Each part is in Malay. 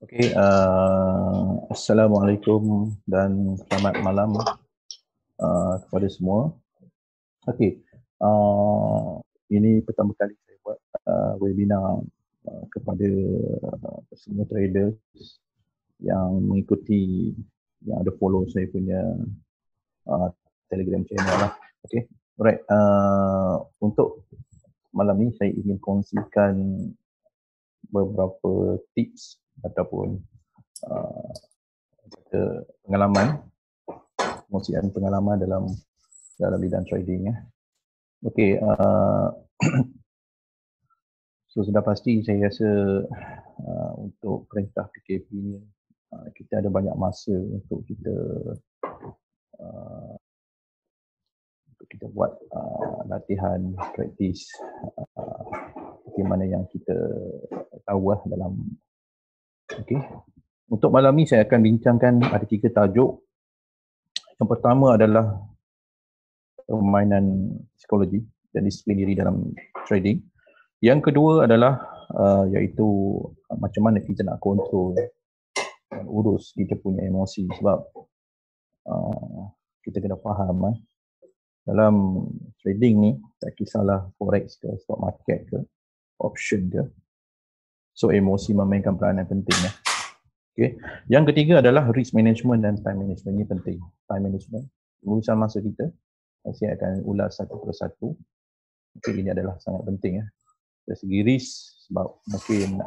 Okey, Assalamualaikum dan selamat malam kepada semua. Okey, ini pertama kali saya buat webinar kepada semua traders yang mengikuti, yang ada follow saya punya Telegram channel lah. Okey, alright. Untuk malam ni saya ingin kongsikan beberapa tips ataupun pengalaman, kongsian pengalaman dalam bidang trading ya. Okey, so sudah pasti saya rasa untuk perintah PKP ni kita ada banyak masa untuk kita buat latihan, praktis bagaimana yang kita tahu dalam. Okey. Untuk malam ni saya akan bincangkan ada 3 tajuk. Yang pertama adalah permainan psikologi dan disiplin diri dalam trading. Yang kedua adalah iaitu macam mana kita nak kontrol dan urus kita punya emosi, sebab kita kena faham dalam trading ni, tak kisahlah forex ke, stock market ke, option ke, so emosi memainkan peranan penting ya. Okay. Yang ketiga adalah risk management dan time management. Ini penting. Time management, urusan masa kita. Saya akan ulas satu persatu. Okay, ini adalah sangat penting ya. Dari segi risk, sebab mungkin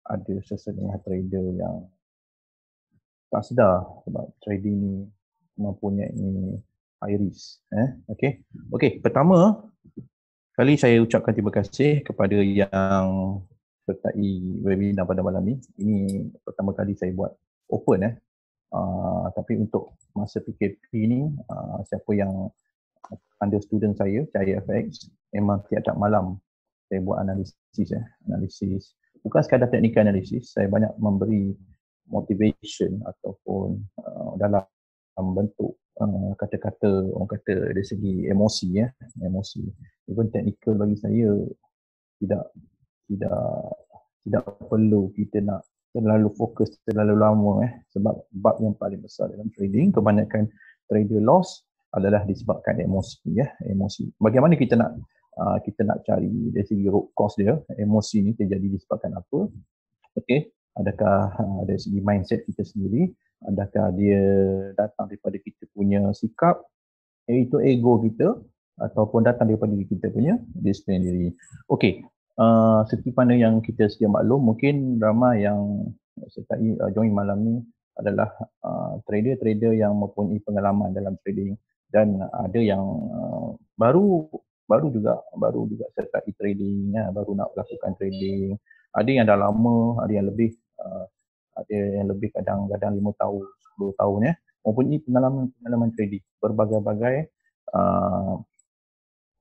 ada sesetengah trader yang tak sedar sebab trading ni mempunyai high risk. Okay, pertama kali saya ucapkan terima kasih kepada yang sertai webinar pada malam ni. Ini pertama kali saya buat open tapi untuk masa PKP ni siapa yang under student saya, Cahaya FX, memang tiap-tiap malam saya buat analisis. Bukan sekadar teknikal analisis, saya banyak memberi motivation ataupun dalam bentuk kata-kata, orang kata dari segi emosi emosi. Even technical bagi saya tidak perlu kita nak terlalu fokus terlalu lama sebab bab yang paling besar dalam trading, kebanyakan trader loss adalah disebabkan emosi. Bagaimana kita nak cari dari segi root cause dia, emosi ni terjadi disebabkan apa? Okey, adakah dari segi mindset kita sendiri, adakah dia datang daripada kita punya sikap, iaitu ego kita, ataupun datang daripada kita punya disiplin diri. Okey, seperti mana yang kita sedia maklum, mungkin ramai yang sertai join malam ni adalah trader-trader yang mempunyai pengalaman dalam trading, dan ada yang baru juga sertai trading, baru nak lakukan trading. Ada yang dah lama, ada yang lebih kadang-kadang 5 tahun, 10 tahun mempunyai pengalaman trading, berbagai-bagai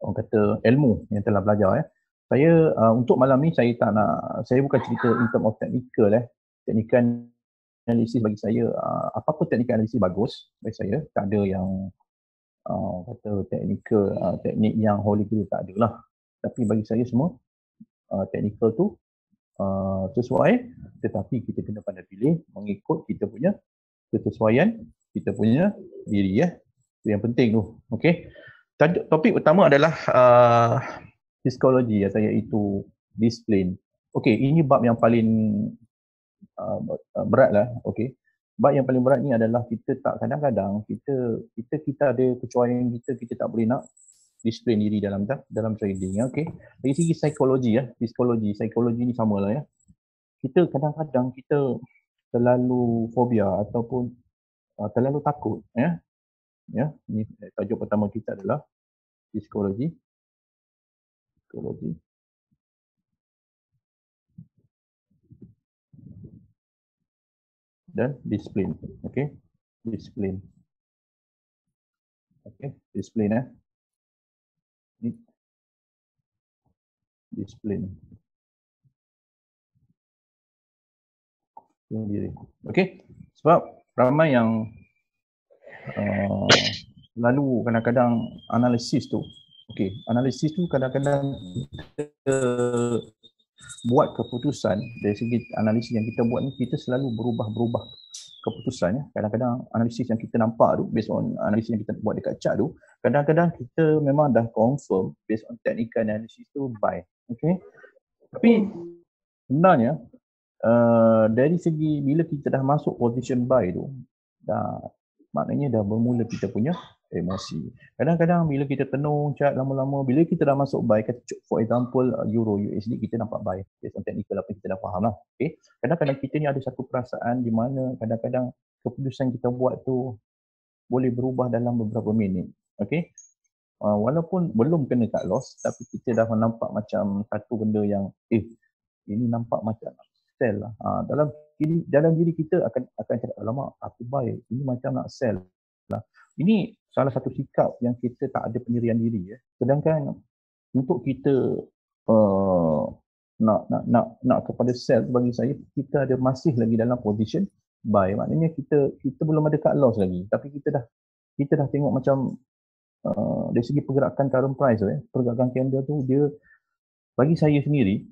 orang kata ilmu yang telah belajar Saya untuk malam ni saya bukan cerita in term of technical technical analisis. Bagi saya apa-apa technical analisis bagus bagi saya, tak ada yang kata teknik yang holy grail, tak ada lah. Tapi bagi saya semua technical tu sesuai, tetapi kita kena pandai pilih mengikut kita punya kesesuaian kita punya diri itu yang penting tu. Okey. Topik pertama adalah psikologi iaitu disiplin. Okey, ini bab yang paling berat lah. Okey. Bab yang paling berat ni adalah kita tak, kadang-kadang kita ada kecuaian kita tak boleh nak disiplin diri dalam trading. Okey. Dari segi psikologi psikologi ni samalah Kita kadang-kadang kita terlalu fobia ataupun terlalu takut Ni tajuk pertama kita adalah psikologi. psikologi. Dan disiplin. Okey. Disiplin. Okey, disiplin Ni disiplin. Sendiri. Okey. Sebab ramai yang lalu kadang-kadang analisis tu. Okey, analisis tu kadang-kadang kita buat keputusan dari segi analisis yang kita buat ni, kita selalu berubah-berubah keputusan ya. Kadang-kadang analisis yang kita nampak tu based on analisis yang kita buat dekat chart tu, kadang-kadang kita memang dah confirm based on technical analysis tu buy. Okey. Tapi sebenarnya dari segi bila kita dah masuk position buy tu, dah maknanya dah bermula kita punya emosi. Kadang-kadang bila kita tenung chart lama-lama, bila kita dah masuk buy, for example Euro USD, kita nampak buy based on technical apa kita dah faham lah. Okay. Kadang-kadang kita ni ada satu perasaan di mana kadang-kadang keputusan kita buat tu boleh berubah dalam beberapa minit. Okay. Walaupun belum kena cut loss, tapi kita dah nampak macam satu benda yang ini nampak macam sell lah. Dalam diri kita akan cakap, alamak aku buy, ini macam nak sell lah. Ini salah satu sikap yang kita tak ada pendirian diri ya. Sedangkan untuk kita nak kepada sell, bagi saya kita ada masih lagi dalam position buy. Maknanya kita belum ada cut loss lagi, tapi kita dah tengok macam dari segi pergerakan current price tu pergerakan candle tu, dia bagi saya sendiri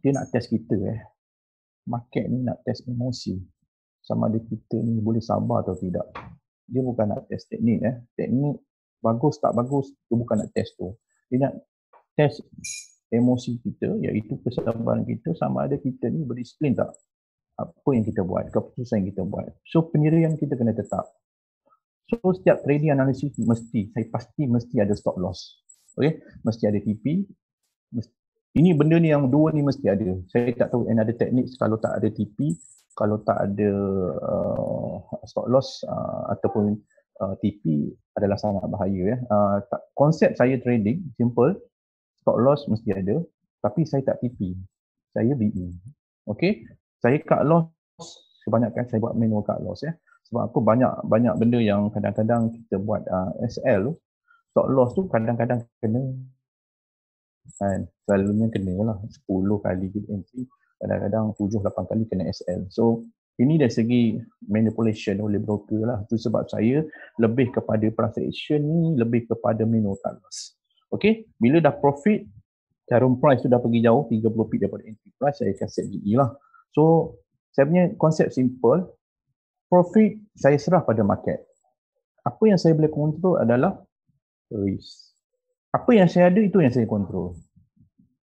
dia nak test kita market ni nak test emosi sama ada kita ni boleh sabar atau tidak. Dia bukan nak test teknik teknik bagus tak bagus, dia bukan nak test tu. Dia nak test emosi kita, iaitu kesabaran kita sama ada kita ni berdisiplin tak apa yang kita buat, keputusan yang kita buat. So pendirian kita kena tetap. So setiap trading analisis saya pasti mesti ada stop loss. Okay, mesti ada TP. Ini benda ni yang dua ni mesti ada. Saya tak tahu ada teknik kalau tak ada TP, kalau tak ada stop loss ataupun TP adalah sangat bahaya konsep saya trading simple, stop loss mesti ada, tapi saya tak TP. Saya BE. Okey, saya cut loss kebanyakan saya buat manual cut loss Sebab aku banyak benda yang kadang-kadang kita buat SL, stop loss tu kadang-kadang kena selalunya kena lah 10 kali entry, kadang-kadang 7-8 kali kena SL. So ini dari segi manipulation oleh broker lah. Itu sebab saya lebih kepada price action ni, lebih kepada manual cut loss. Okay, bila dah profit, current price tu dah pergi jauh 30 pip daripada entry price, saya akan set GE lah. So saya punya konsep simple, profit saya serah pada market. Apa yang saya boleh kontrol adalah risk. Apa yang saya ada itu yang saya kontrol.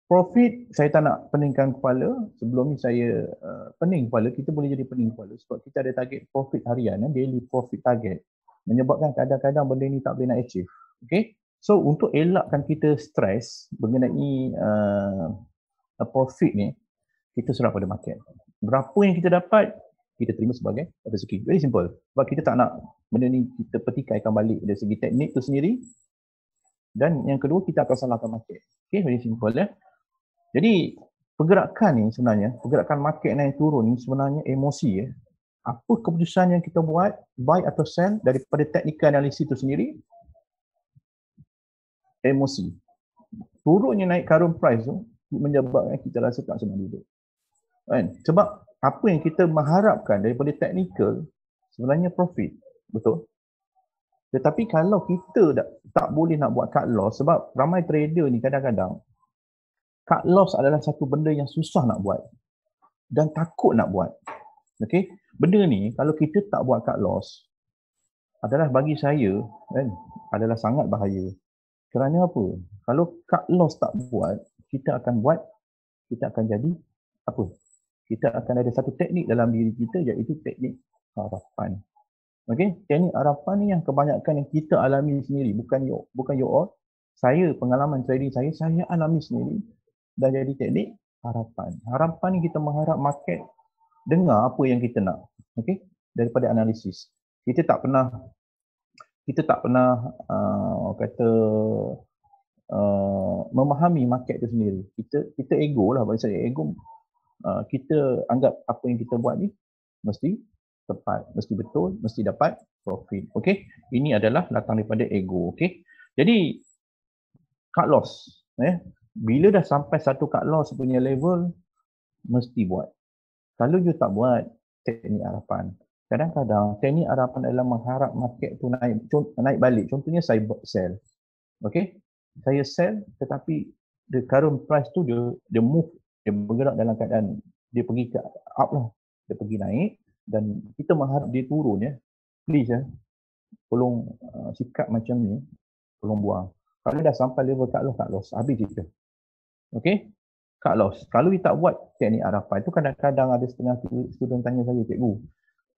Profit saya tak nak peningkan kepala. Sebelum ni saya pening kepala, kita boleh jadi pening kepala sebab kita ada target profit harian, daily profit target. Menyebabkan kadang-kadang benda ni tak boleh nak achieve. Okay? So untuk elakkan kita stres mengenai profit ni, kita serah pada market. Berapa yang kita dapat, kita terima sebagai rezeki. Very simple. Sebab kita tak nak benda ni kita petikaikan balik dari segi teknik tu sendiri. Dan yang kedua, kita akan salahkan market. Okay, very simple Jadi pergerakan ni sebenarnya, pergerakan market naik turun ni sebenarnya emosi Apa keputusan yang kita buat, buy atau sell daripada technical analysis tu sendiri, emosi. Turunnya naik current price tu menyebabkan kita rasa tak senang duduk. Sebab apa yang kita mengharapkan daripada technical sebenarnya profit, betul? Tetapi kalau kita tak boleh nak buat cut loss, sebab ramai trader ni kadang-kadang cut loss adalah satu benda yang susah nak buat dan takut nak buat. Okey, benda ni kalau kita tak buat cut loss adalah bagi saya adalah sangat bahaya. Kerana apa? Kalau cut loss tak buat, kita akan jadi apa? Kita akan ada satu teknik dalam diri kita, iaitu teknik harapan. Okey, teknik harapan ni yang kebanyakan yang kita alami sendiri, bukan you all. Saya, pengalaman trading saya alami sendiri dan jadi teknik harapan. Harapan ni kita mengharap market dengar apa yang kita nak. Okey, daripada analisis. Kita tak pernah kata memahami market itu sendiri. Kita ego lah, bagi saya ego, kita anggap apa yang kita buat ni mesti tepat, mesti betul, mesti dapat profit. Okey, ini adalah datang daripada ego. Okey, jadi cut loss, bila dah sampai satu cut loss punya level, mesti buat. Kalau you tak buat teknik harapan, kadang-kadang teknik harapan adalah mengharap market tu naik balik. Contohnya saya sell, okey, saya sell tetapi the current price tu dia move, dia bergerak dalam keadaan dia pergi ke up lah, dia pergi naik dan kita mengharap dia turun ya. Please tolong sikap macam ni tolong buang. Kalau dah sampai level cut loss, habis kita. Okey, cut loss. Kalau you tak buat teknik harapan, itu kadang-kadang ada setengah student tanya saya, cikgu,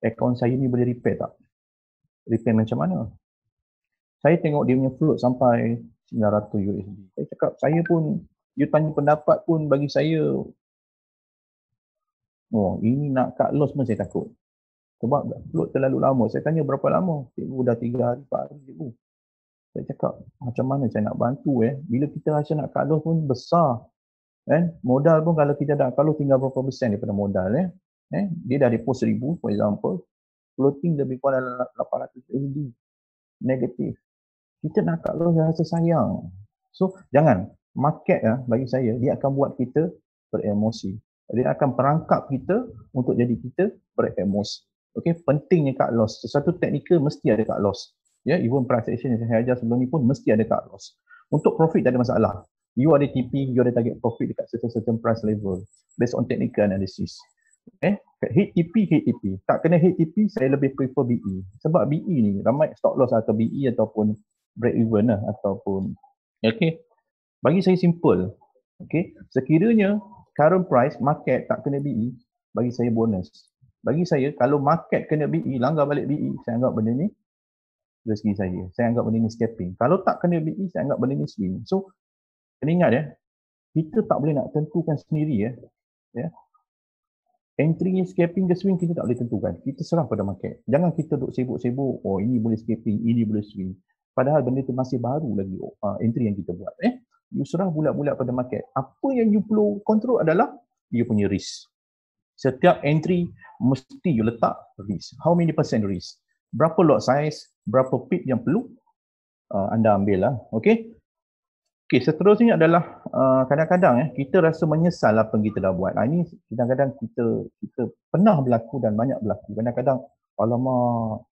akaun saya ni boleh repair tak? Repair macam mana? Saya tengok dia punya float sampai 900 USD. Saya cakap, saya pun, you tanya pendapat pun bagi saya, oh ini nak cut loss pun saya takut. Sebab float terlalu lama. Saya tanya berapa lama? Cikgu dah 3 hari, 4 hari cikgu. Saya cakap, macam mana saya nak bantu bila kita rasa nak cut loss pun besar. Modal pun kalau kita dah, kalau tinggal berapa persen daripada modal dia dah deposit 1,000 for example, floating lebih kurang dalam 800 USD negatif. Kita nak cut loss rasa sayang. So jangan, market bagi saya dia akan buat kita beremosi. Dia akan perangkap kita untuk jadi kita beremosi. Okey, pentingnya cut loss. Sesuatu teknikal mesti ada cut loss. Even price action yang saya ajar sebelum ni pun mesti ada cut loss. Untuk profit tak ada masalah. You ada TP, you ada target profit dekat certain price level based on technical analysis. Hit TP, hit TP. Tak kena hit TP, saya lebih prefer BE. Sebab BE ni ramai stop loss atau BE ataupun break even ataupun bagi saya simple. Sekiranya current price market tak kena BE, bagi saya bonus. Bagi saya kalau market kena BE, langgar balik BE, saya anggap benda ni rezeki saya. Saya anggap benda ni scalping. Kalau tak kena BE, saya anggap benda ni swing. So kena ingat kita tak boleh nak tentukan sendiri entry scalping ke swing kita tak boleh tentukan. Kita serah pada market. Jangan kita duk sibuk-sibuk, oh ini boleh scalping, ini boleh swing. Padahal benda tu masih baru lagi entry yang kita buat. You serah bulat-bulat pada market. Apa yang you perlu control adalah you punya risk. Setiap entry mesti you letak risk. How many percent risk? Berapa lot size, berapa pip yang perlu anda ambil lah. Okey, seterusnya adalah kadang-kadang kita rasa menyesal apa yang kita dah buat. Ini kadang-kadang kita pernah berlaku dan banyak berlaku. Kadang-kadang alamak,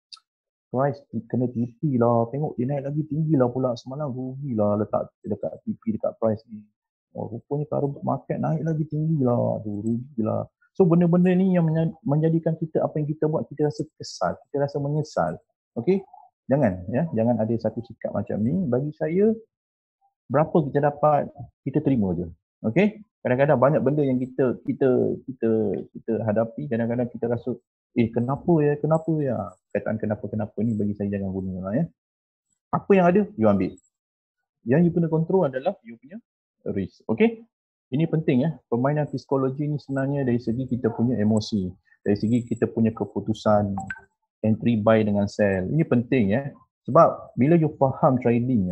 price kena TP lah, tengok dia naik lagi tinggi lah pula, semalam rugi lah letak dekat TP dekat price ni. Oh, rupanya kalau market naik lagi tinggi lah, rugi lah. So benda-benda ni yang menjadikan kita apa yang kita buat kita rasa kesal, kita rasa menyesal. Okey, jangan ada satu sikap macam ni. Bagi saya, berapa kita dapat, kita terima je. Okey, kadang-kadang banyak benda yang kita hadapi, kadang-kadang kita rasa kenapa ya. Kataan kenapa ni bagi saya jangan guna lah Apa yang ada, you ambil. Yang you kena kontrol adalah you punya risk. Okey, ini penting Permainan psikologi ni sebenarnya dari segi kita punya emosi, dari segi kita punya keputusan entry buy dengan sell. Ini penting sebab bila you faham trading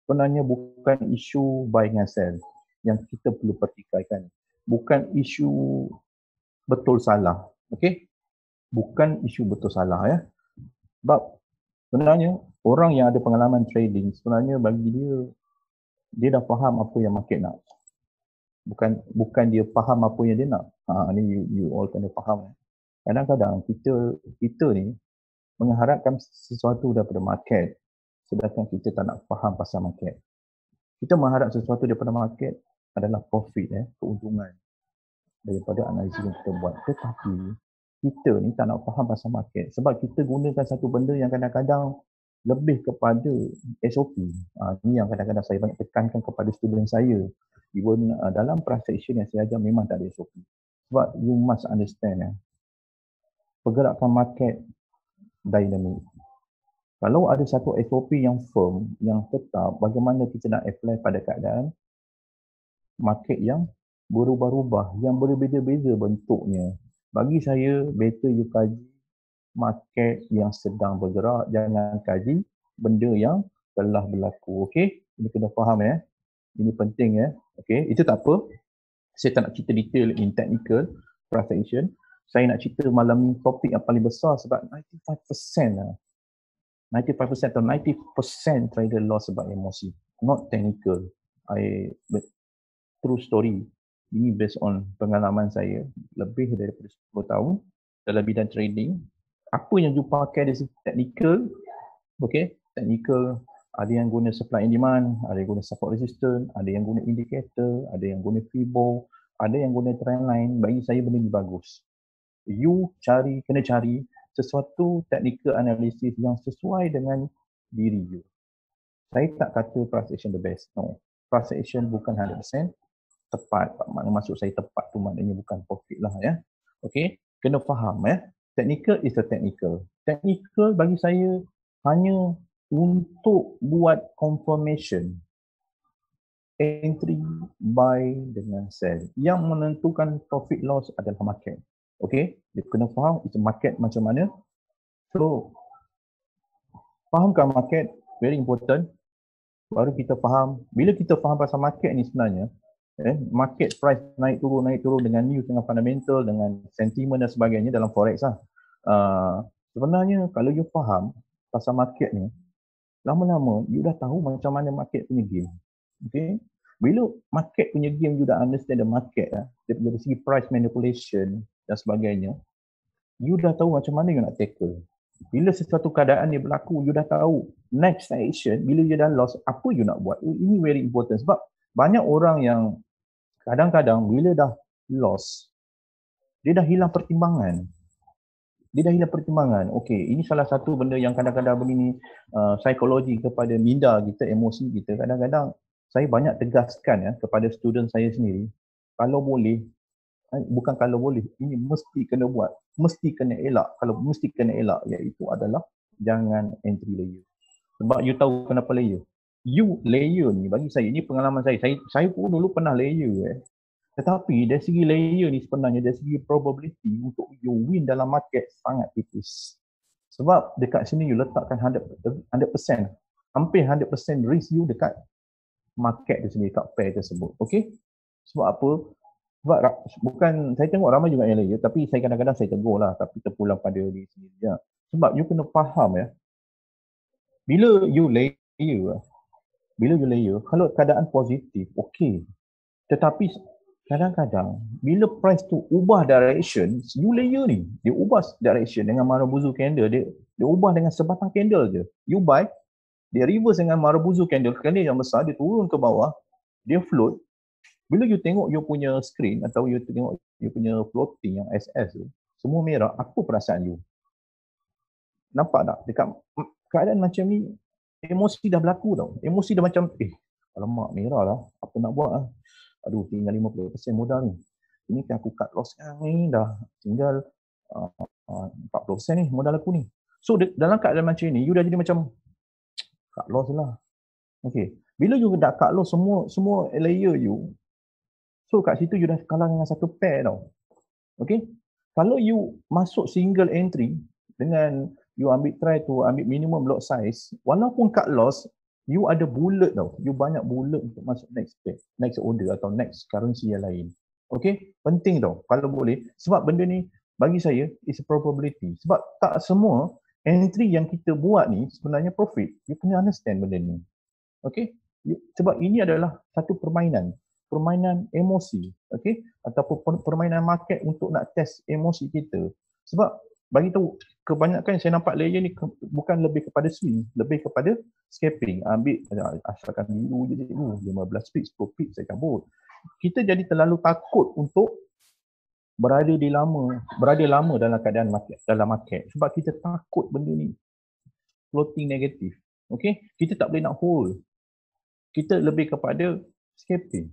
sebenarnya bukan isu buy dengan sell yang kita perlu pertikaikan. Bukan isu betul salah. Okey, bukan isu betul salah Sebab sebenarnya orang yang ada pengalaman trading sebenarnya bagi dia dah faham apa yang market nak. Bukan dia faham apa yang dia nak. Ni you all kena faham. Kadang-kadang kita ni mengharapkan sesuatu daripada market sedangkan kita tak nak faham pasal market. Kita mengharap sesuatu daripada market adalah profit keuntungan daripada analisis yang kita buat. Tetapi kita ni tak nak faham pasal market sebab kita gunakan satu benda yang kadang-kadang lebih kepada SOP. Ini yang kadang-kadang saya banyak tekankan kepada student saya. Even dalam price action yang saya ajar memang tak ada SOP. Sebab you must understand pergerakan market dynamic. Kalau ada satu SOP yang firm, yang tetap, bagaimana kita nak apply pada keadaan market yang berubah-ubah, yang berbeza-beza bentuknya. Bagi saya, better you kaji market yang sedang bergerak, jangan kaji benda yang telah berlaku. Okey? Ini kena faham ya. Ini penting ya. Okay, itu tak apa. Saya tak nak cerita detail in technical price action. Saya nak cerita malam ni topik yang paling besar sebab 95% lah. 95% atau 90% trader loss sebab emosi. Not technical. True story. Ini based on pengalaman saya lebih daripada 10 tahun dalam bidang trading. Apa yang you pakai dari segi technical, okay, technical, ada yang guna supply and demand, ada yang guna support resistance, ada yang guna indicator, ada yang guna Fibo, ada yang guna trend line. Bagi saya benda ni bagus. You kena cari sesuatu technical analysis yang sesuai dengan diri you. Saya tak kata price action the best. No. Price action bukan 100% tepat. Maknanya maksud saya tepat tu maknanya bukan profit lah ya. Okay, kena faham ya. Technical is a technical. Technical bagi saya hanya untuk buat confirmation entry, buy dengan sell. Yang menentukan profit loss adalah market. Okay, dia kena faham itu market macam mana. So, fahamkan market, very important. Baru kita faham, bila kita faham pasal market ni sebenarnya, market price naik turun dengan news, dengan fundamental, dengan sentiment dan sebagainya dalam forex lah. Sebenarnya kalau you faham pasal market ni, lama-lama you dah tahu macam mana market punya game. Okay? Bila market punya game you dah understand the market lah, dari segi price manipulation dan sebagainya, you dah tahu macam mana you nak tackle. Bila sesuatu keadaan ni berlaku, you dah tahu next action, bila you dah lost, apa you nak buat. Ini very important sebab banyak orang yang kadang-kadang bila dah loss, dia dah hilang pertimbangan. Okey, ini salah satu benda yang kadang-kadang begini, psikologi kepada minda kita, emosi kita. Kadang-kadang saya banyak tegaskan ya kepada student saya sendiri, kalau boleh, bukan kalau boleh, ini mesti kena buat, mesti kena elak. Kalau mesti kena elak, iaitu adalah jangan entry layer. Sebab you tahu kenapa layer. You layer ni, bagi saya, ini pengalaman saya. Saya pun dulu pernah layer. Tetapi dari segi layer ni sebenarnya, dari segi probability untuk you win dalam market sangat tipis. Sebab dekat sini you letakkan 100%, hampir 100% risk you dekat market tu sendiri, dekat pair tersebut. Okay? Sebab apa? Sebab bukan, saya tengok ramai juga yang layer, tapi saya kadang-kadang saya tegur lah, tapi terpulang pada diri sendiri. Ya. Sebab you kena faham ya, bila you layer, kalau keadaan positif, okey. Tetapi kadang-kadang, bila price tu ubah direction, you layer ni, dia ubah direction dengan Marubozu candle, dia ubah dengan sebatang candle je. You buy, dia reverse dengan Marubozu candle yang besar, dia turun ke bawah, dia float. Bila you tengok you punya screen atau you tengok you punya floating yang SS tu, semua merah, apa perasaan you? Nampak tak? Dekat keadaan macam ni, emosi dah berlaku tau. Emosi dah macam, alamak merah lah, apa nak buat lah. Aduh, tinggal 50% modal ni. Ini kan aku cut loss ni, dah tinggal 40% ni modal aku ni. So dalam keadaan macam ni, you dah jadi macam cut loss lah. Okay. Bila you dah cut loss semua layer you, so kat situ you dah kalah dengan satu pair tau. Okay. Kalau you masuk single entry dengan you ambil minimum lot size, walaupun cut loss, you ada bullet tau. You banyak bullet untuk masuk next order atau next currency yang lain. Okay, penting tau kalau boleh. Sebab benda ni bagi saya is a probability. Sebab tak semua entry yang kita buat ni sebenarnya profit. You kena understand benda ni. Okay, sebab ini adalah satu permainan emosi. Okay, ataupun permainan market untuk nak test emosi kita. Sebab bagi tahu, kebanyakan saya nampak layer ni bukan lebih kepada swing, lebih kepada scalping. Ambil asalkan biru je dulu, 15 pip, 10 pip saya cabut. Kita jadi terlalu takut untuk berada lama dalam keadaan dalam market sebab kita takut benda ni floating negatif. Okey, kita tak boleh nak hold. Kita lebih kepada scalping.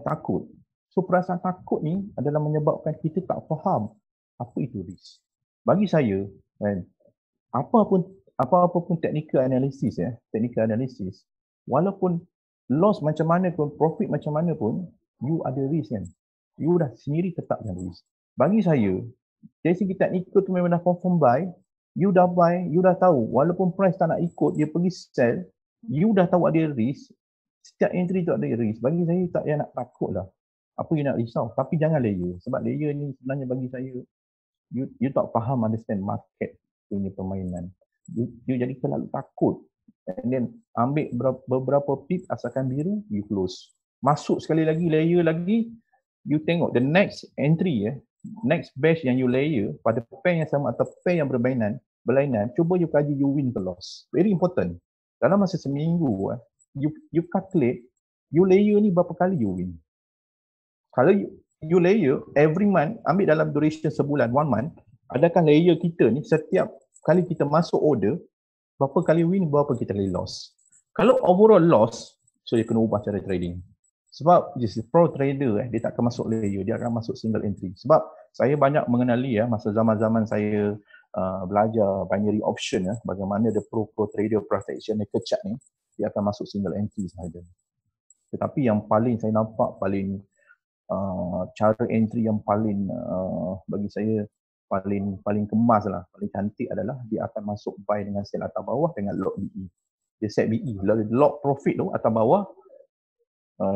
Takut. So perasaan takut ni adalah menyebabkan kita tak faham apa itu risk. Bagi saya, apa pun technical analysis walaupun loss macam mana pun, profit macam mana pun, you ada risk kan. You dah sendiri tetapkan risk. Bagi saya, dari segi technical tu memang dah confirm buy, you dah buy, you dah tahu walaupun price tak nak ikut, dia pergi sell, You dah tahu ada risk, setiap entry tu ada risk. Bagi saya tak payah nak takut lah. Apa you nak risau? Tapi jangan layer. Sebab layer ni sebenarnya bagi saya, you tak faham, understand market punya permainan. You jadi terlalu takut. And then ambil beberapa pip asalkan biru, you close. Masuk sekali lagi, layer lagi, you tengok the next entry next batch yang you layer pada pair yang sama atau pair yang berlainan, cuba you kaji you win ke loss. Very important. Dalam masa seminggu, you calculate, you layer ni berapa kali you win. Kalau you layer every month, ambil dalam duration sebulan, 1 month, adakah layer kita ni setiap kali kita masuk order, berapa kali win, berapa kita kali loss. Kalau overall loss, so you kena ubah cara trading. Sebab pro trader dia tak akan masuk layer, dia akan masuk single entry. Sebab saya banyak mengenali masa zaman-zaman saya belajar binary option bagaimana the pro trader price action ni kecat ni, dia akan masuk single entry sahaja. Tetapi yang paling saya nampak paling cara entry yang paling bagi saya paling kemas lah, paling cantik adalah dia akan masuk buy dengan sell atas bawah dengan lock BE. Dia set BE, lock profit tu atas bawah,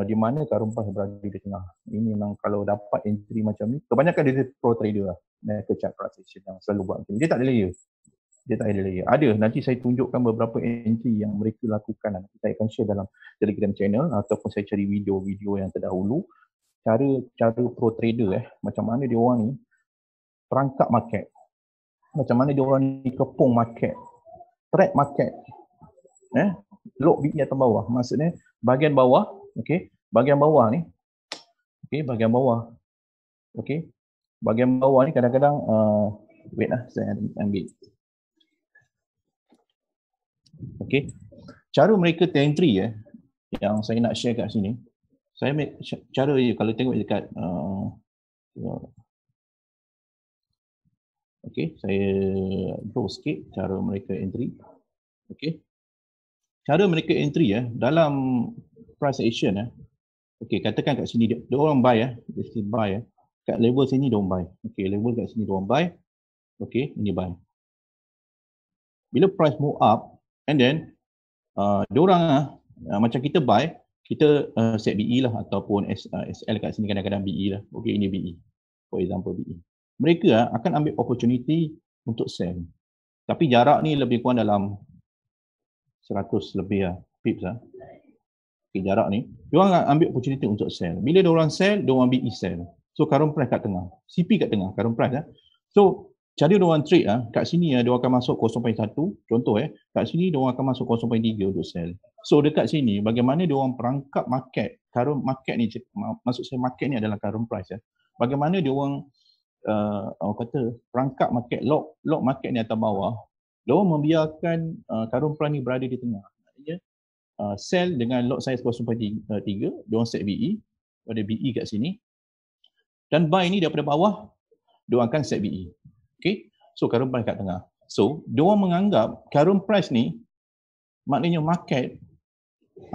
di mana kat rumpah berada di tengah. Ini memang kalau dapat entry macam ni, kebanyakan dia pro trader lah, kecat price action yang selalu buat macam ni. Dia tak ada layer. Dia tak ada layer. Ada, nanti saya tunjukkan beberapa entry yang mereka lakukan. Nanti saya akan share dalam Telegram channel ataupun saya cari video-video yang terdahulu. Cara pro trader macam mana dia orang ni perangkap market. Macam mana dia orang ni kepung market. Trade market. Lock BE atas bawah. Maksudnya bahagian bawah, okey, bahagian bawah ni, okey, bahagian bawah. Okey. Bahagian bawah ni kadang-kadang wait lah, saya ambil. Okey. Cara mereka entry yang saya nak share kat sini. Saya ambil cara kalau tengok dekat okey, saya draw sikit cara mereka entry. Okey. Cara mereka entry dalam price action okey, katakan kat sini dia orang buy dia buy kat level sini dia orang buy. Okey, level kat sini dia orang buy. Okey, ini buy. Bila price move up and then dia orang macam kita buy, kita set BE lah ataupun SL kat sini kadang-kadang BE lah. Okey, ini BE. For example BE. Mereka akan ambil opportunity untuk sell. Tapi jarak ni lebih kurang dalam 100 lebih pips Okay, jarak ni. Dia orang ambil opportunity untuk sell. Bila dia orang sell, dia orang BE sell. So current price kat tengah. CP kat tengah, current price So cara dia orang trade kat sini dia akan masuk 0.1, contoh kat sini dia orang akan masuk 0.3 untuk sell. So dekat sini bagaimana dia orang perangkap market, current market ni, maksud saya market ni adalah current price Bagaimana dia orang perangkap market, lock market ni atas bawah. Dia orang membiarkan current price ni berada di tengah. Maksudnya sell dengan lot size 0.3, dia orang set BE, ada BE kat sini. Dan buy ni daripada bawah, dia orang akan set BE. Okay, so current price kat tengah. So, dia orang menganggap current price ni, maknanya market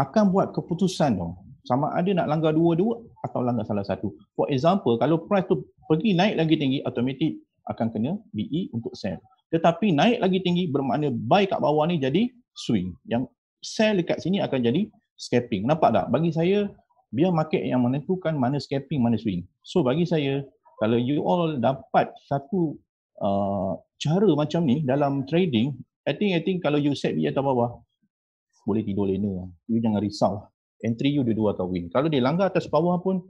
akan buat keputusan sama ada nak langgar dua-dua atau langgar salah satu. For example, kalau price tu pergi naik lagi tinggi, automatik akan kena BE untuk sell. Tetapi naik lagi tinggi bermakna buy kat bawah ni jadi swing. Yang sell dekat sini akan jadi scalping. Nampak tak? Bagi saya, biar market yang menentukan mana scalping, mana swing. So bagi saya, kalau you all dapat satu cara macam ni dalam trading, I think kalau you set BE atas bawah, boleh tidur lena. You jangan risau. Entry you dua-dua akan win. Kalau dia langgar atas bawah pun,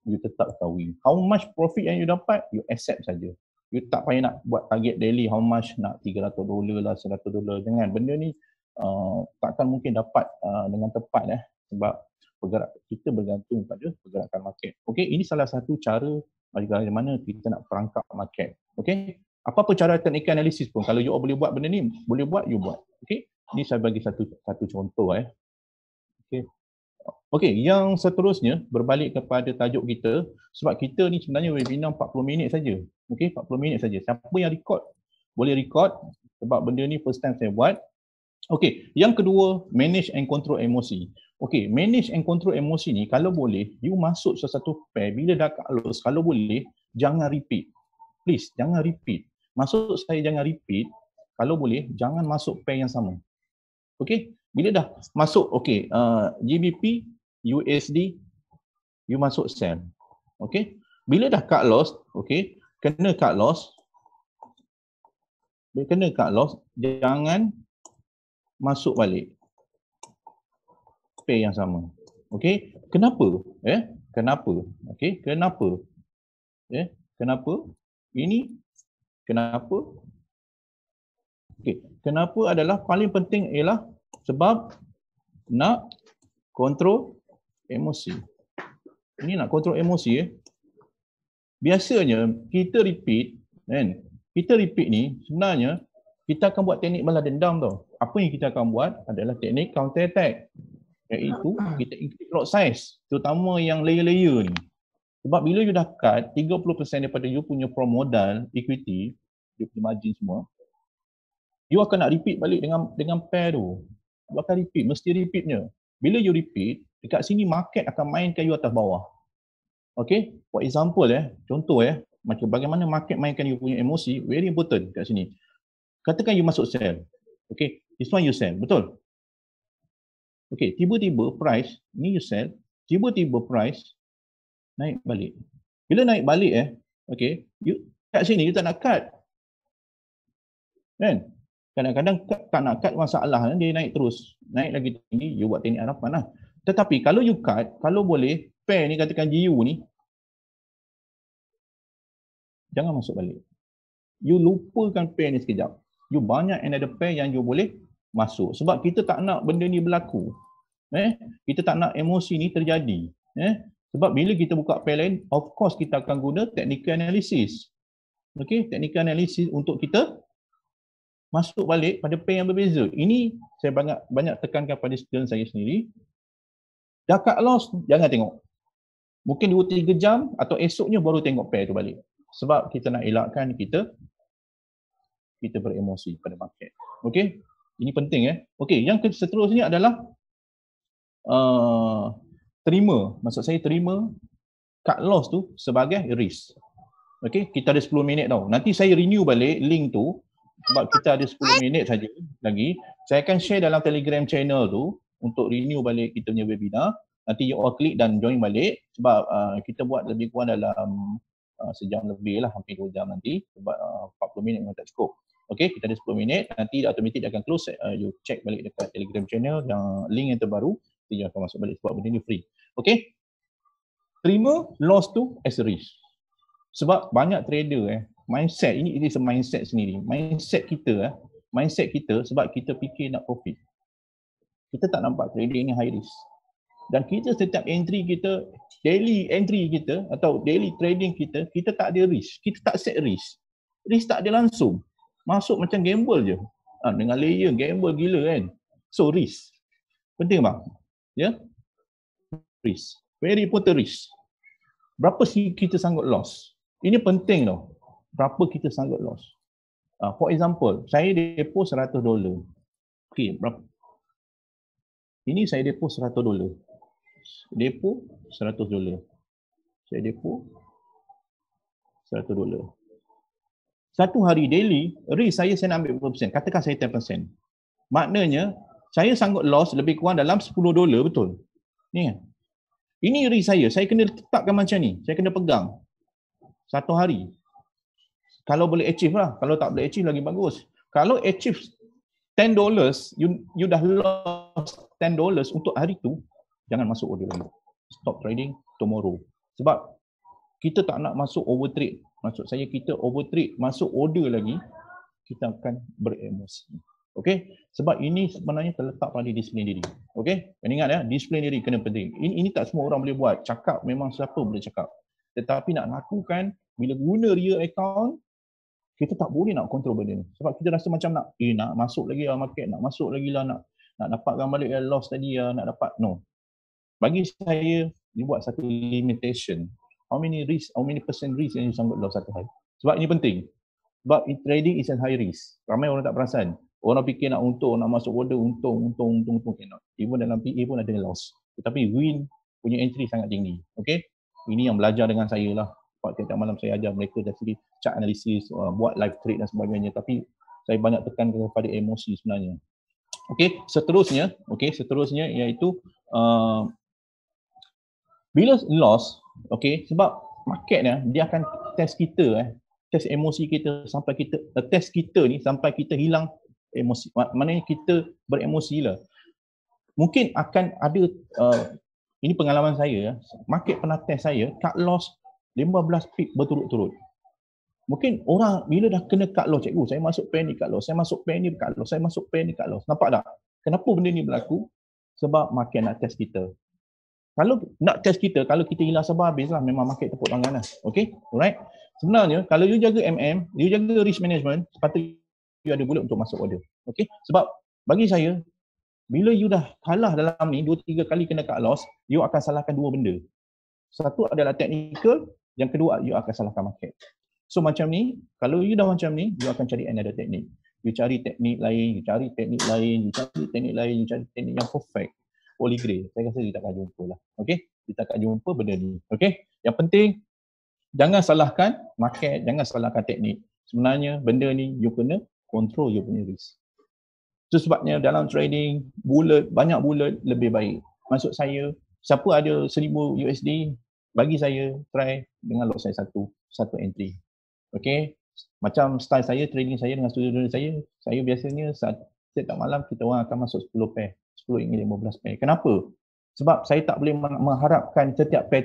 you tetap akan win. How much profit yang you dapat, you accept saja. You tak payah nak buat target daily, how much nak $300 lah, $100. Jangan. Benda ni takkan mungkin dapat dengan tepat sebab kita bergantung pada pergerakan market. Okey, ini salah satu cara bagaimana kita nak perangkap market. Okey, apa-apa cara teknik analisis pun kalau you all boleh buat benda ni, boleh buat, you buat. Okey, ini saya bagi satu contoh Okey. Okey, yang seterusnya berbalik kepada tajuk kita, sebab kita ni sebenarnya webinar 40 minit saja. Okey, 40 minit saja. Siapa yang record boleh record sebab benda ni first time saya buat. Okey, yang kedua, manage and control emosi. Okey, manage and control emosi ni kalau boleh, you masuk sesuatu pair, bila dah close, kalau boleh, jangan repeat. Please, jangan repeat. Maksud saya jangan repeat, kalau boleh, jangan masuk pair yang sama. Okey, Bila dah masuk, okey, GBP, USD, you masuk sell. Okey. Bila dah cut loss, okey, kena cut loss. Bila kena cut loss, jangan masuk balik pair yang sama. Okey. Kenapa? Kenapa? Okey, kenapa? Kenapa? Ini kenapa? Okey, kenapa adalah paling penting ialah sebab nak kontrol emosi. Ini nak kontrol emosi. Biasanya kita repeat kan. Kita repeat ni sebenarnya kita akan buat teknik balas dendam tau. Apa yang kita akan buat adalah teknik counter attack. Iaitu kita increase lot size, terutama yang layer-layer ni. Sebab bila you dah cut 30% daripada you punya from modal equity, dia punya margin semua, you akan nak repeat balik dengan pair tu. You akan repeat, mesti repeatnya. Bila you repeat, dekat sini market akan mainkan you atas bawah. Okay, for example contoh macam bagaimana market mainkan you punya emosi, very important kat sini. Katakan you masuk sell. Okay, this one you sell, betul? Okay, tiba-tiba price, ni you sell, tiba-tiba price naik balik. Bila naik balik okay, you kat sini you tak nak cut. Kan? Kadang-kadang tak nak cut masalah, dia naik terus. Naik lagi tinggi, you buat teknik harapan lah. Tetapi kalau you cut, kalau boleh, pair ni katakan GU ni, jangan masuk balik. You lupakan pair ni sekejap. You banyak another pair yang you boleh masuk. Sebab kita tak nak benda ni berlaku. Kita tak nak emosi ni terjadi. Sebab bila kita buka pair lain, of course kita akan guna technical analysis. Okay, technical analysis untuk kita masuk balik pada pair yang berbeza. Ini saya banyak tekankan pada student saya sendiri. Dah cut loss, jangan tengok. Mungkin 2-3 jam atau esoknya baru tengok pair tu balik. Sebab kita nak elakkan kita beremosi pada market. Okey, ini penting Okey, yang seterusnya adalah terima. Maksud saya terima cut loss tu sebagai risk. Okey, kita ada 10 minit tau. Nanti saya renew balik link tu sebab kita ada 10 minit saja lagi. Saya akan share dalam Telegram channel tu untuk renew balik kita punya webinar. Nanti you all klik dan join balik sebab kita buat lebih kurang dalam sejam lebih lah, hampir 2 jam nanti sebab 40 minit memang tak cukup. Okey, kita ada 10 minit, nanti automatik dia akan close, you check balik dekat Telegram channel yang link yang terbaru, you akan masuk balik sebab benda ni free. Okey, terima loss tu as a risk. Sebab banyak trader mindset, ini is a mindset sendiri. Mindset kita sebab kita fikir nak profit. Kita tak nampak trading ni high risk. Dan kita setiap entry kita, daily entry kita atau daily trading kita, kita tak ada risk. Kita tak set risk. Risk tak ada langsung. Masuk macam gamble je. Dengan layer, gamble gila kan. So risk. Penting bang. Ya? Risk. Very important risk. Berapa kita sanggup loss? Ini penting tau. Berapa kita sanggup loss? For example, saya depo $100. Okay, berapa? Ini saya depo $100. Depo $100. Saya depo $100. Satu hari daily, risk saya nak ambil berapa persen? Katakan saya 10%. Maknanya, saya sanggup loss lebih kurang dalam $10, betul? Ni kan? Ini risk saya kena tetapkan macam ni. Saya kena pegang. Satu hari. Kalau boleh achieve lah. Kalau tak boleh achieve lagi bagus. Kalau achieve $10, you dah lost $10 untuk hari tu, jangan masuk order lagi. Stop trading tomorrow. Sebab kita tak nak masuk overtrade. Maksud saya kita overtrade, masuk order lagi, kita akan beremosi. Okey? Sebab ini sebenarnya terletak pada disiplin diri. Okey? Dan ingat disiplin diri kena penting. Ini tak semua orang boleh buat. Cakap memang siapa boleh cakap. Tetapi nak lakukan, bila guna real account, kita tak boleh nak kontrol benda ni. Sebab kita rasa macam nak masuk lagi lah market, nak masuk lagi lah, nak dapatkan balik loss tadi lah, nak dapat. No. Bagi saya, dia buat satu limitation. How many percent risk yang you sanggup loss satu hari. Sebab ini penting. Sebab trading is a high risk. Ramai orang tak perasan. Orang fikir nak untung, nak masuk order, untung. Cannot. Even dalam PA pun ada loss. Tetapi win punya entry sangat tinggi. Okay? Ini yang belajar dengan saya lah. Sebab tiap malam saya ajar mereka dari chart analisis, buat live trade dan sebagainya. Tapi saya banyak tekan kepada emosi sebenarnya. Okey, seterusnya iaitu bila loss, okey, sebab market dia akan test kita test emosi kita sampai kita test kita ni sampai kita hilang emosi. Maknanya kita beremosi lah. Mungkin akan ada ini pengalaman saya, market pernah test saya cut loss 15 pip berturut-turut. Mungkin orang bila dah kena cut loss, cikgu, saya masuk panic cut loss, saya masuk panic cut loss, saya masuk panic cut loss. Nampak tak? Kenapa benda ni berlaku? Sebab market nak test kita. Kalau nak test kita, kalau kita hilang sabar, habislah, memang market tepuk tangan lah. Okay, alright. Sebenarnya, kalau you jaga you jaga risk management, sepatutnya you ada bullet untuk masuk order. Okay, sebab bagi saya, bila you dah kalah dalam ni, 2-3 kali kena cut loss, you akan salahkan dua benda. Satu adalah technical, yang kedua, you akan salahkan market. So macam ni, kalau you dah macam ni, you akan cari another technique. You cari teknik lain, you cari teknik lain, you cari teknik yang perfect. Holy grail, saya rasa dia takkan jumpa lah. Okay, dia takkan jumpa benda ni. Okay, yang penting jangan salahkan market, jangan salahkan teknik. Sebenarnya benda ni you kena control you punya risk. Itu sebabnya dalam trading, banyak bullet lebih baik. Maksud saya, siapa ada 1000 USD, bagi saya try dengan lot saya satu entry. Okay, macam style saya, trading saya dengan student saya biasanya setiap malam kita orang akan masuk 10 pair. 10 hingga 15 pair. Kenapa? Sebab saya tak boleh mengharapkan setiap pair tu